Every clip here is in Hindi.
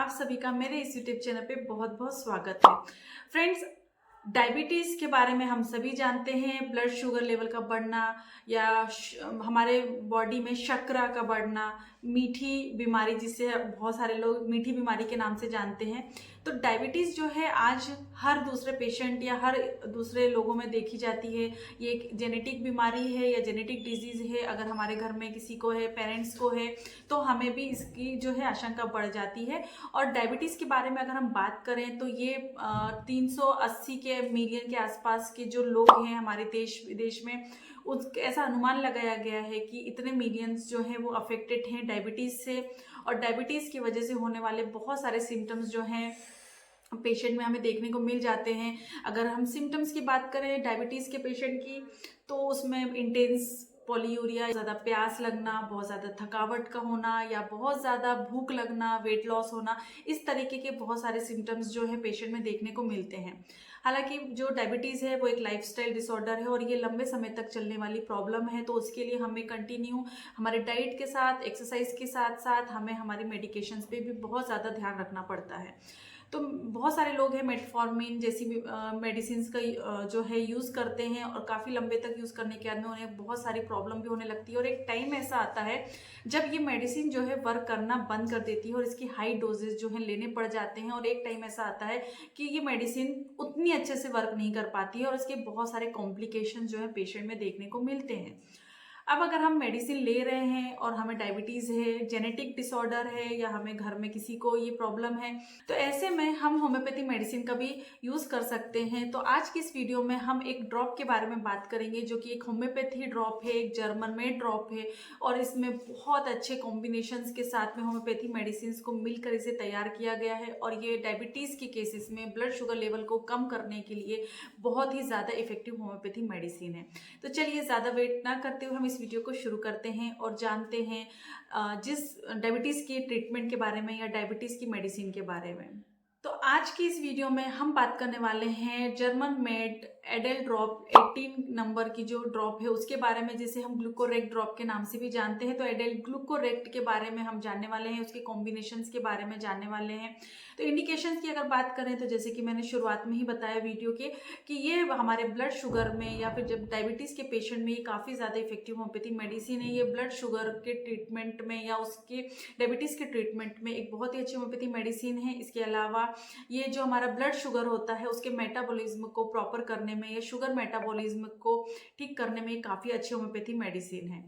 आप सभी का मेरे इस यूट्यूब चैनल पे बहुत बहुत स्वागत है। फ्रेंड्स, डायबिटीज़ के बारे में हम सभी जानते हैं। ब्लड शुगर लेवल का बढ़ना या हमारे बॉडी में शर्करा का बढ़ना, मीठी बीमारी जिसे बहुत सारे लोग मीठी बीमारी के नाम से जानते हैं। तो डायबिटीज़ जो है आज हर दूसरे पेशेंट या हर दूसरे लोगों में देखी जाती है। ये एक जेनेटिक बीमारी है या जेनेटिक डिजीज़ है। अगर हमारे घर में किसी को है, पेरेंट्स को है, तो हमें भी इसकी जो है आशंका बढ़ जाती है। और डायबिटीज़ के बारे में अगर हम बात करें तो ये 380 के मिलियन के आसपास के जो लोग हैं हमारे देश विदेश में, उस ऐसा अनुमान लगाया गया है कि इतने मिलियंस जो हैं वो अफेक्टेड हैं डायबिटीज़ से। और डायबिटीज़ की वजह से होने वाले बहुत सारे सिम्टम्स जो हैं पेशेंट में हमें देखने को मिल जाते हैं। अगर हम सिम्टम्स की बात करें डायबिटीज़ के पेशेंट की, तो उसमें इंटेंस पॉलीयूरिया, ज़्यादा प्यास लगना, बहुत ज़्यादा थकावट का होना या बहुत ज़्यादा भूख लगना, वेट लॉस होना, इस तरीके के बहुत सारे सिम्टम्स जो है पेशेंट में देखने को मिलते हैं। हालांकि जो डायबिटीज़ है वो एक लाइफस्टाइल डिसऑर्डर है और ये लंबे समय तक चलने वाली प्रॉब्लम है। तो उसके लिए हमें कंटिन्यू हमारे डाइट के साथ, एक्सरसाइज के साथ साथ हमें हमारी मेडिकेशंस पे भी बहुत ज़्यादा ध्यान रखना पड़ता है। तो बहुत सारे लोग हैं मेटफॉर्मिन जैसी मेडिसिन का जो है यूज़ करते हैं और काफ़ी लंबे तक यूज़ करने के बाद में उन्हें बहुत सारी प्रॉब्लम भी होने लगती है। और एक टाइम ऐसा आता है जब ये मेडिसिन जो है वर्क करना बंद कर देती है और इसकी हाई डोजेज जो है लेने पड़ जाते हैं। और एक टाइम ऐसा आता है कि ये मेडिसिन उतनी अच्छे से वर्क नहीं कर पाती है और इसके बहुत सारे कॉम्प्लिकेशन जो है पेशेंट में देखने को मिलते हैं। अब अगर हम मेडिसिन ले रहे हैं और हमें डायबिटीज़ है, जेनेटिक डिसऑर्डर है या हमें घर में किसी को ये प्रॉब्लम है, तो ऐसे में हम होम्योपैथी मेडिसिन का भी यूज़ कर सकते हैं। तो आज की इस वीडियो में हम एक ड्रॉप के बारे में बात करेंगे जो कि एक होम्योपैथी ड्रॉप है, एक जर्मन मेड ड्रॉप है और इसमें बहुत अच्छे कॉम्बिनेशंस के साथ में होम्योपैथी मेडिसिन को मिलकर इसे तैयार किया गया है। और ये डायबिटीज़ के केसेस में ब्लड शुगर लेवल को कम करने के लिए बहुत ही ज़्यादा इफेक्टिव होम्योपैथी मेडिसिन है। तो चलिए ज़्यादा वेट ना करते हुए हम इस वीडियो को शुरू करते हैं और जानते हैं जिस डायबिटीज़ के ट्रीटमेंट के बारे में या डायबिटीज़ की मेडिसिन के बारे में। तो आज की इस वीडियो में हम बात करने वाले हैं जर्मन मेड एडेल ड्रॉप 18 नंबर की जो ड्रॉप है उसके बारे में, जिसे हम ग्लूकोरेक्ट ड्रॉप के नाम से भी जानते हैं। तो एडेल ग्लूकोरेक्ट के बारे में हम जानने वाले हैं, उसके कॉम्बिनेशंस के बारे में जानने वाले हैं। तो इंडिकेशंस की अगर बात करें तो जैसे कि मैंने शुरुआत में ही बताया वीडियो के कि ये हमारे ब्लड शुगर में या फिर जब डायबिटीज़ के पेशेंट में ये काफ़ी ज़्यादा इफेक्टिव होम्योपैथी मेडिसिन है। ये ब्लड शुगर के ट्रीटमेंट में या उसके डायबिटीज़ के ट्रीटमेंट में एक बहुत ही अच्छी होम्योपैथी मेडिसिन है। इसके अलावा ये जो हमारा ब्लड शुगर होता है उसके मेटाबॉलिज्म को प्रॉपर करने में या शुगर मेटाबॉलिज्म को ठीक करने में काफ़ी अच्छी होम्योपैथी मेडिसिन है।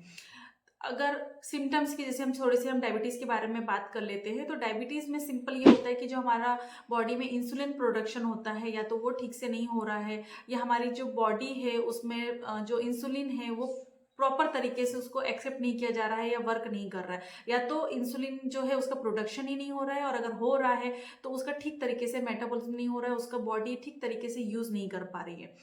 अगर सिम्टम्स की जैसे हम थोड़े से डायबिटीज़ के बारे में बात कर लेते हैं, तो डायबिटीज़ में सिंपल ये होता है कि जो हमारा बॉडी में इंसुलिन प्रोडक्शन होता है या तो वो ठीक से नहीं हो रहा है या हमारी जो बॉडी है उसमें जो इंसुलिन है वो प्रॉपर तरीके से उसको एक्सेप्ट नहीं किया जा रहा है या वर्क नहीं कर रहा है, या तो इंसुलिन जो है उसका प्रोडक्शन ही नहीं हो रहा है और अगर हो रहा है तो उसका ठीक तरीके से मेटाबॉलिज्म नहीं हो रहा है, उसका बॉडी ठीक तरीके से यूज़ नहीं कर पा रही है।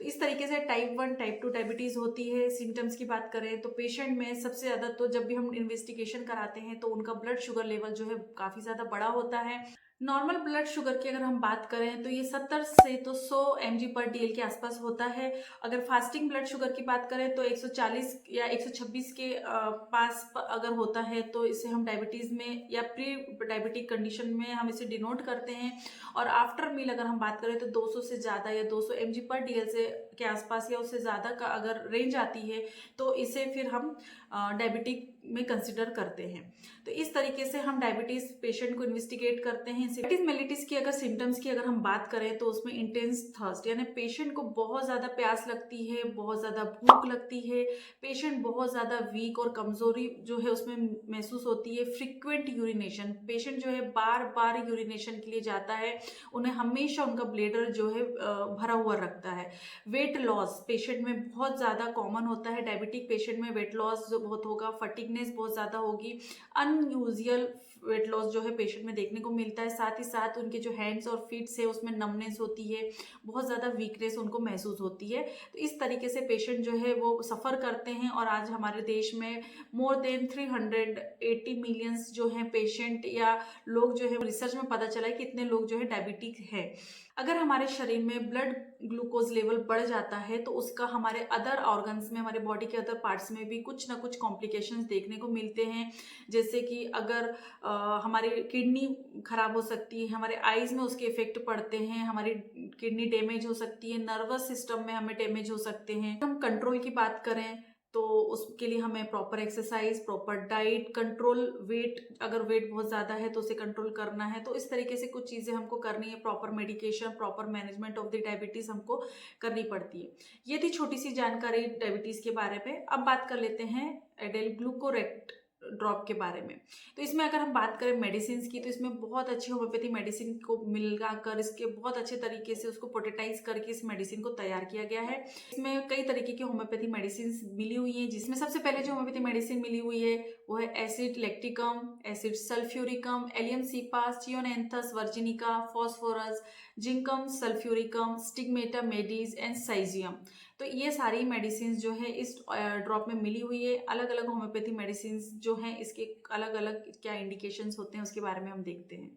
तो इस तरीके से टाइप 1 टाइप 2 डायबिटीज़ होती है। सिम्टम्स की बात करें तो पेशेंट में सबसे ज़्यादा तो जब भी हम इन्वेस्टिगेशन कराते हैं तो उनका ब्लड शुगर लेवल जो है काफ़ी ज़्यादा बड़ा होता है। नॉर्मल ब्लड शुगर की अगर हम बात करें तो ये 70 से तो 100 mg/dl के आसपास होता है। अगर फास्टिंग ब्लड शुगर की बात करें तो 140 या 126 के पास अगर होता है तो इसे हम डायबिटीज़ में या प्री डायबिटिक कंडीशन में हम इसे डिनोट करते हैं। और आफ्टर मील अगर हम बात करें तो 200 से ज़्यादा या 200 mg/dl से के आसपास या उससे ज़्यादा का अगर रेंज आती है तो इसे फिर हम डायबिटिक में कंसिडर करते हैं। तो इस तरीके से हम डायबिटीज़ पेशेंट को इन्वेस्टिगेट करते हैं। डायबिटीज मेलिटिस की अगर सिम्टम्स की अगर हम बात करें तो उसमें इंटेंस थर्स्ट यानी पेशेंट को बहुत ज़्यादा प्यास लगती है, बहुत ज़्यादा भूख लगती है, पेशेंट बहुत ज़्यादा वीक और कमज़ोरी जो है उसमें महसूस होती है। फ्रिक्वेंट यूरिनेशन, पेशेंट जो है बार बार यूरिनेशन के लिए जाता है, उन्हें हमेशा उनका ब्लेडर जो है भरा हुआ रखता है। वेट लॉस पेशेंट में बहुत ज़्यादा कॉमन होता है। डायबिटिक पेशेंट में वेट लॉस जो बहुत होगा, फटीगनेस बहुत ज़्यादा होगी, अनयूजुअल वेट लॉस जो है पेशेंट में देखने को मिलता है। साथ ही साथ उनके जो हैंड्स और फीट्स है उसमें नमनेस होती है, बहुत ज़्यादा वीकनेस उनको महसूस होती है। तो इस तरीके से पेशेंट जो है वो सफ़र करते हैं। और आज हमारे देश में मोर देन 380 मिलियंस जो हैं पेशेंट या लोग जो है रिसर्च में पता चला है कि इतने लोग जो है डायबिटिक है। अगर हमारे शरीर में ब्लड ग्लूकोज लेवल बढ़ जाता है तो उसका हमारे अदर ऑर्गन्स में, हमारे बॉडी के अदर पार्ट्स में भी कुछ ना कुछ कॉम्प्लिकेशंस देखने को मिलते हैं। जैसे कि अगर हमारी किडनी खराब हो सकती है, हमारे आईज में उसके इफेक्ट पड़ते हैं, हमारी किडनी डैमेज हो सकती है, नर्वस सिस्टम में हमें डैमेज हो सकते हैं। हम कंट्रोल की बात करें तो उसके लिए हमें proper exercise, proper diet, control weight, अगर वेट बहुत ज़्यादा है तो उसे कंट्रोल करना है। तो इस तरीके से कुछ चीज़ें हमको करनी है। Proper medication, proper management of the diabetes हमको करनी पड़ती है। ये थी छोटी सी जानकारी डायबिटीज़ के बारे में। अब बात कर लेते हैं एडेल ग्लूकोरेक्ट ड्रॉप के बारे में। तो इसमें अगर हम बात करें मेडिसिन की, तो इसमें बहुत अच्छी होम्योपैथी मेडिसिन को मिला कर इसके बहुत अच्छे तरीके से उसको प्रोटेटाइज करके इस मेडिसिन को तैयार किया गया है। इसमें कई तरीके की होम्योपैथी मेडिसिन मिली हुई है, जिसमें सबसे पहले जो होम्योपैथी मेडिसिन मिली हुई है वो है acid lacticum, acid sulphuricum, allium cepa, chionanthus virginica, phosphorus, zincum sulphuricum, stigmata maydis and syzygium. तो ये सारी मेडिसिन जो है इस ड्रॉप में मिली हुई है। अलग अलग होम्योपैथी मेडिसिन जो हैं इसके अलग अलग क्या इंडिकेशंस होते हैं उसके बारे में हम देखते हैं।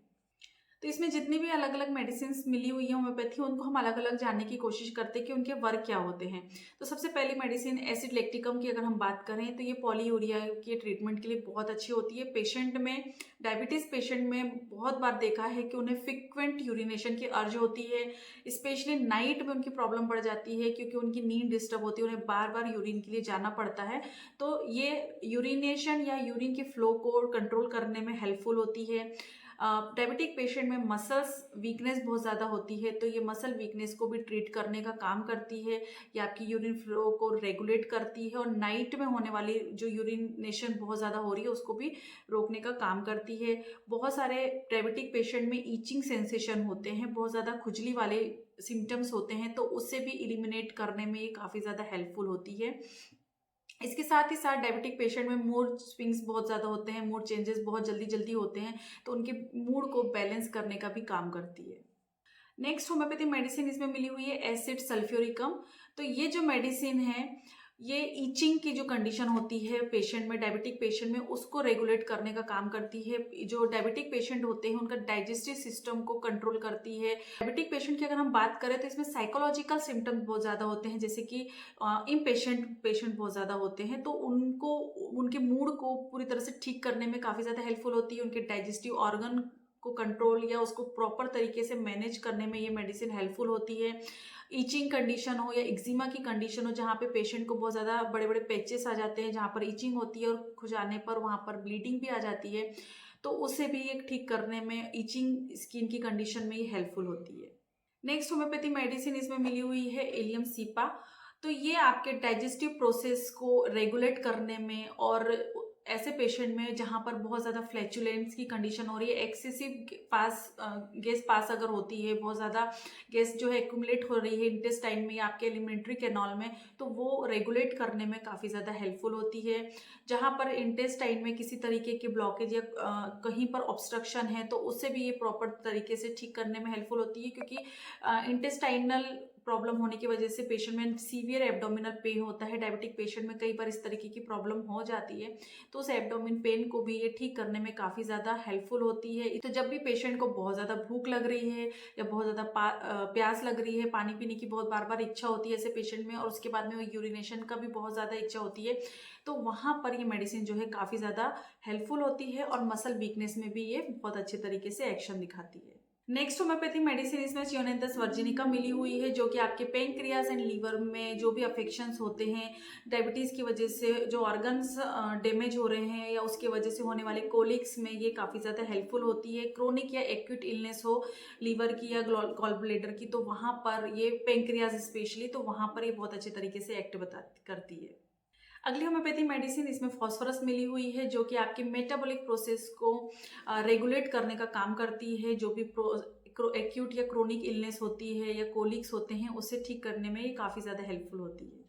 तो इसमें जितनी भी अलग अलग मेडिसिन मिली हुई है होम्योपैथी, उनको हम अलग अलग जानने की कोशिश करते हैं कि उनके वर्क क्या होते हैं। तो सबसे पहली मेडिसिन एसिड लैक्टिकम की अगर हम बात करें तो ये पॉलीयूरिया के ट्रीटमेंट के लिए बहुत अच्छी होती है। पेशेंट में, डायबिटीज़ पेशेंट में बहुत बार देखा है कि उन्हें फ्रिक्वेंट यूरिनेशन की अर्ज होती है। स्पेशली नाइट में उनकी प्रॉब्लम बढ़ जाती है क्योंकि उनकी नींद डिस्टर्ब होती है, उन्हें बार बार यूरिन के लिए जाना पड़ता है। तो ये यूरिनेशन या यूरिन के फ्लो को कंट्रोल करने में हेल्पफुल होती है। डायबिटिक पेशेंट में मसल्स वीकनेस बहुत ज़्यादा होती है, तो ये मसल वीकनेस को भी ट्रीट करने का काम करती है। ये आपकी यूरिन फ्लो को रेगुलेट करती है और नाइट में होने वाली जो यूरिनेशन बहुत ज़्यादा हो रही है उसको भी रोकने का काम करती है। बहुत सारे डायबिटिक पेशेंट में ईचिंग सेंसेशन होते हैं, बहुत ज़्यादा खुजली वाले सिम्टम्स होते हैं, तो उससे भी इलिमिनेट करने में ये काफ़ी ज़्यादा हेल्पफुल होती है। इसके साथ ही साथ डायबिटिक पेशेंट में मूड स्विंग्स बहुत ज़्यादा होते हैं, मूड चेंजेस बहुत जल्दी जल्दी होते हैं, तो उनके मूड को बैलेंस करने का भी काम करती है। नेक्स्ट होम्योपैथी मेडिसिन इसमें मिली हुई है एसिड सल्फ्यूरिकम। तो ये जो मेडिसिन है ये ईचिंग की जो कंडीशन होती है पेशेंट में, डायबिटिक पेशेंट में, उसको रेगुलेट करने का काम करती है। जो डायबिटिक पेशेंट होते हैं उनका डाइजेस्टिव सिस्टम को कंट्रोल करती है। डायबिटिक पेशेंट की अगर हम बात करें तो इसमें साइकोलॉजिकल सिम्टम्स बहुत ज़्यादा होते हैं, जैसे कि इम्पेशेंट पेशेंट बहुत ज़्यादा होते हैं, तो उनको उनके मूड को पूरी तरह से ठीक करने में काफ़ी ज़्यादा हेल्पफुल होती है। उनके डाइजेस्टिव ऑर्गन को कंट्रोल या उसको प्रॉपर तरीके से मैनेज करने में ये मेडिसिन हेल्पफुल होती है। ईचिंग कंडीशन हो या एक्जिमा की कंडीशन हो जहाँ पे पेशेंट को बहुत ज़्यादा बड़े बड़े पैचेस आ जाते हैं, जहाँ पर ईचिंग होती है और खुजाने पर वहाँ पर ब्लीडिंग भी आ जाती है, तो उसे भी ये ठीक करने में, ईचिंग स्किन की कंडीशन में ये हेल्पफुल होती है। नेक्स्ट होम्योपैथी मेडिसिन इसमें मिली हुई है एलियम सीपा। तो ये आपके डाइजेस्टिव प्रोसेस को रेगुलेट करने में और ऐसे पेशेंट में जहाँ पर बहुत ज़्यादा फ्लैचुलेंस की कंडीशन हो रही है, एक्सेसिव गैस पास अगर होती है, बहुत ज़्यादा गैस जो है एक्यूमुलेट हो रही है इंटेस्टाइन में या आपके एलिमेंट्री कैनाल में, तो वो रेगुलेट करने में काफ़ी ज़्यादा हेल्पफुल होती है। जहाँ पर इंटेस्टाइन में किसी तरीके की ब्लॉकेज या कहीं पर ऑब्स्ट्रक्शन है तो उससे भी ये प्रॉपर तरीके से ठीक करने में हेल्पफुल होती है, क्योंकि इंटेस्टाइनल प्रॉब्लम होने की वजह से पेशेंट में सीवियर एब्डोमिनल पेन होता है। डायबिटिक पेशेंट में कई बार इस तरीके की प्रॉब्लम हो जाती है, तो उस एब्डोमिन पेन को भी ये ठीक करने में काफ़ी ज़्यादा हेल्पफुल होती है। तो जब भी पेशेंट को बहुत ज़्यादा भूख लग रही है या बहुत ज़्यादा प्यास लग रही है, पानी पीने की बहुत बार बार इच्छा होती है ऐसे पेशेंट में, और उसके बाद में वो यूरिनेशन का भी बहुत ज़्यादा इच्छा होती है, तो वहाँ पर ये मेडिसिन जो है काफ़ी ज़्यादा हेल्पफुल होती है और मसल वीकनेस में भी ये बहुत अच्छे तरीके से एक्शन दिखाती है। नेक्स्ट होम्योपैथी मेडिसिन इसमें चियोनेंथस वर्जिनिका मिली हुई है, जो कि आपके पेनक्रियाज एंड लीवर में जो भी अफेक्शंस होते हैं, डायबिटीज़ की वजह से जो ऑर्गन्स डैमेज हो रहे हैं या उसके वजह से होने वाले कोलिक्स में ये काफ़ी ज़्यादा हेल्पफुल होती है। क्रोनिक या एक्यूट इलनेस हो लीवर की या गॉल ब्लैडर की, तो वहाँ पर ये पेनक्रियाज स्पेशली, तो वहाँ पर ये बहुत अच्छे तरीके से एक्ट करती है। अगली होम्योपैथी मेडिसिन इसमें फॉस्फोरस मिली हुई है, जो कि आपके मेटाबॉलिक प्रोसेस को रेगुलेट करने का काम करती है। जो भी एक्यूट या क्रोनिक इलनेस होती है या कोलिक्स होते हैं उसे ठीक करने में ये काफ़ी ज़्यादा हेल्पफुल होती है।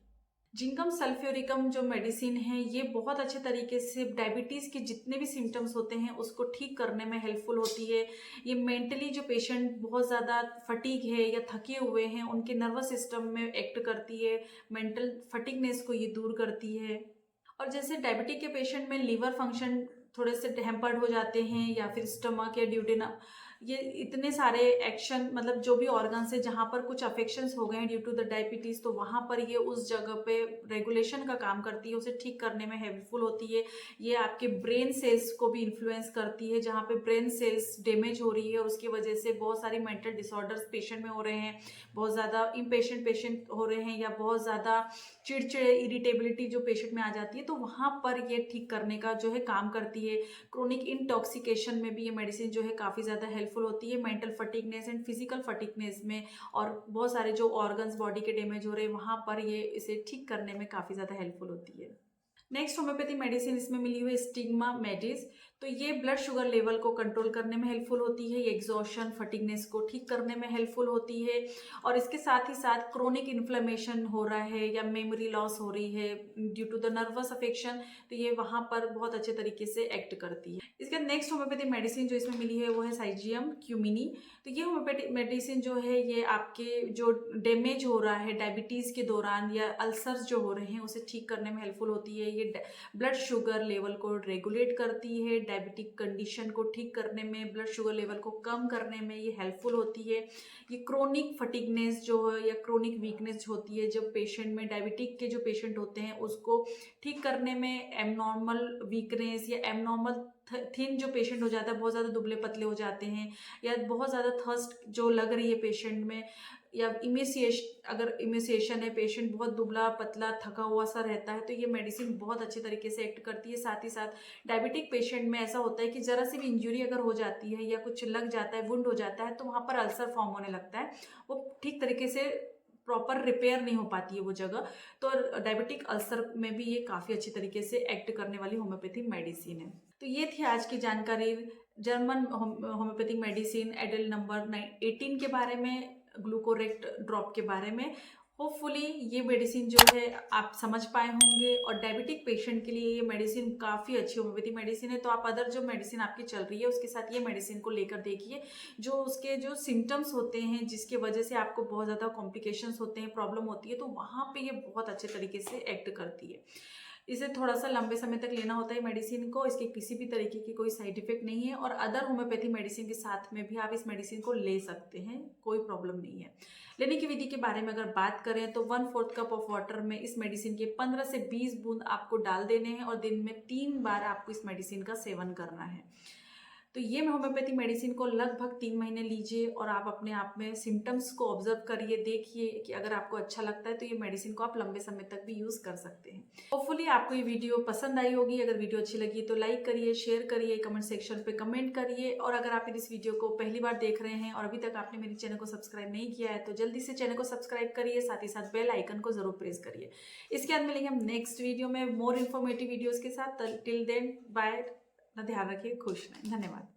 जिंकम सल्फ्यूरिकम जो मेडिसिन है ये बहुत अच्छे तरीके से डायबिटीज़ के जितने भी सिम्टम्स होते हैं उसको ठीक करने में हेल्पफुल होती है। ये मेंटली जो पेशेंट बहुत ज़्यादा फटीग है या थके हुए हैं उनके नर्वस सिस्टम में एक्ट करती है, मेंटल फटीगनेस को ये दूर करती है। और जैसे डायबिटिक के पेशेंट में लीवर फंक्शन थोड़े से हैम्पर्ड हो जाते हैं या फिर स्टमक या ये इतने सारे एक्शन, मतलब जो भी ऑर्गन्स है जहाँ पर कुछ अफेक्शंस हो गए हैं ड्यू टू द डायबिटीज़, तो वहाँ पर ये उस जगह पे रेगुलेशन का काम करती है, उसे ठीक करने में हेल्पफुल होती है। ये आपके ब्रेन सेल्स को भी इन्फ्लुएंस करती है, जहाँ पे ब्रेन सेल्स डैमेज हो रही है और उसकी वजह से बहुत सारी मेंटल डिसऑर्डर्स पेशेंट में हो रहे हैं, बहुत ज़्यादा इम्पेशेंट पेशेंट हो रहे हैं, या बहुत ज़्यादा चिड़चिड़े इरिटेबिलिटी जो पेशेंट में आ जाती है, तो वहाँ पर ये ठीक करने का जो है काम करती है। क्रोनिक इंटॉक्सिकेशन में भी ये मेडिसिन जो है काफ़ी ज़्यादा हेल्पफुल होती है, mental fatigueness and physical fatigueness में, और बहुत सारे जो ऑर्गन्स बॉडी के डैमेज हो रहे हैं वहाँ पर ये इसे ठीक करने में काफ़ी ज़्यादा हेल्पफुल होती है। नेक्स्ट होम्योपैथी मेडिसिन इसमें मिली हुई स्टिग्मा मेडिस, तो ये ब्लड शुगर लेवल को कंट्रोल करने में हेल्पफुल होती है, ये एग्जॉशन फटीगनेस को ठीक करने में हेल्पफुल होती है, और इसके साथ ही साथ क्रोनिक इन्फ्लेमेशन हो रहा है या मेमोरी लॉस हो रही है due to the nervous affection, तो ये वहाँ पर बहुत अच्छे तरीके से एक्ट करती है। इसके नेक्स्ट होम्योपैथी मेडिसिन जो इसमें मिली है वो है साइजियम क्यूमिनी। तो ये होम्योपैथिक मेडिसिन जो है ये आपके जो डैमेज हो रहा है डायबिटीज़ के दौरान या अल्सर्स जो हो रहे हैं उसे ठीक करने में हेल्पफुल होती है। ये ब्लड शुगर लेवल को रेगुलेट करती है, डायबिटिक कंडीशन को ठीक करने में, ब्लड शुगर लेवल को कम करने में ये हेल्पफुल होती है। ये क्रोनिक फटीगनेस जो है या क्रोनिक वीकनेस होती है जब पेशेंट में, डायबिटिक के जो पेशेंट होते हैं उसको ठीक करने में, एबनॉर्मल वीकनेस या एबनॉर्मल थिन जो पेशेंट हो जाता है, बहुत ज़्यादा दुबले पतले हो जाते हैं, या बहुत ज़्यादा थर्स्ट जो लग रही है पेशेंट में, या इमिसिएशन, अगर इमिसिएशन है, पेशेंट बहुत दुबला पतला थका हुआ सा रहता है, तो ये मेडिसिन बहुत अच्छे तरीके से एक्ट करती है। साथ ही साथ डायबिटिक पेशेंट में ऐसा होता है कि ज़रा सी भी इंजरी अगर हो जाती है या कुछ लग जाता है, वुंड हो जाता है, तो वहाँ पर अल्सर फॉर्म होने लगता है, वो ठीक तरीके से प्रॉपर रिपेयर नहीं हो पाती है वो जगह, तो डायबिटिक अल्सर में भी ये काफ़ी अच्छी तरीके से एक्ट करने वाली होम्योपैथी मेडिसिन है। तो ये थी आज की जानकारी जर्मन होम्योपैथिक मेडिसिन एडल नंबर 18 के बारे में, ग्लूकोरेक्ट ड्रॉप के बारे में। होपफुली ये मेडिसिन जो है आप समझ पाए होंगे, और डायबिटिक पेशेंट के लिए ये मेडिसिन काफ़ी अच्छी होम्योपैथी मेडिसिन है। तो आप अदर जो मेडिसिन आपकी चल रही है उसके साथ ये मेडिसिन को लेकर देखिए, जो उसके जो सिम्टम्स होते हैं जिसकी वजह से आपको बहुत ज़्यादा कॉम्प्लिकेशंस होते हैं, प्रॉब्लम होती है, तो वहाँ पे ये बहुत अच्छे तरीके से एक्ट करती है। इसे थोड़ा सा लंबे समय तक लेना होता है मेडिसिन को, इसके किसी भी तरीके की कोई साइड इफेक्ट नहीं है, और अदर होम्योपैथी मेडिसिन के साथ में भी आप इस मेडिसिन को ले सकते हैं, कोई प्रॉब्लम नहीं है। लेने की विधि के बारे में अगर बात करें तो 1/4 कप ऑफ वाटर में इस मेडिसिन के 15 से 20 बूंद आपको डाल देने हैं, और दिन में 3 बार आपको इस मेडिसिन का सेवन करना है। तो ये होम्योपैथी मेडिसिन को लगभग 3 महीने लीजिए, और आप अपने आप में सिम्टम्स को ऑब्जर्व करिए, देखिए कि अगर आपको अच्छा लगता है तो ये मेडिसिन को आप लंबे समय तक भी यूज़ कर सकते हैं। होपफुली आपको ये वीडियो पसंद आई होगी। अगर वीडियो अच्छी लगी तो लाइक करिए, शेयर करिए, कमेंट सेक्शन पे कमेंट करिए, और अगर आप इस वीडियो को पहली बार देख रहे हैं और अभी तक आपने मेरे चैनल को सब्सक्राइब नहीं किया है तो जल्दी से चैनल को सब्सक्राइब करिए, साथ ही साथ बेल आइकन को जरूर प्रेस करिए। इसके बाद मिलेंगे हम नेक्स्ट वीडियो में मोर इन्फॉर्मेटिव वीडियोज़ के साथ। टिल देन बाय, ध्यान रखिए, खुश रहें, धन्यवाद।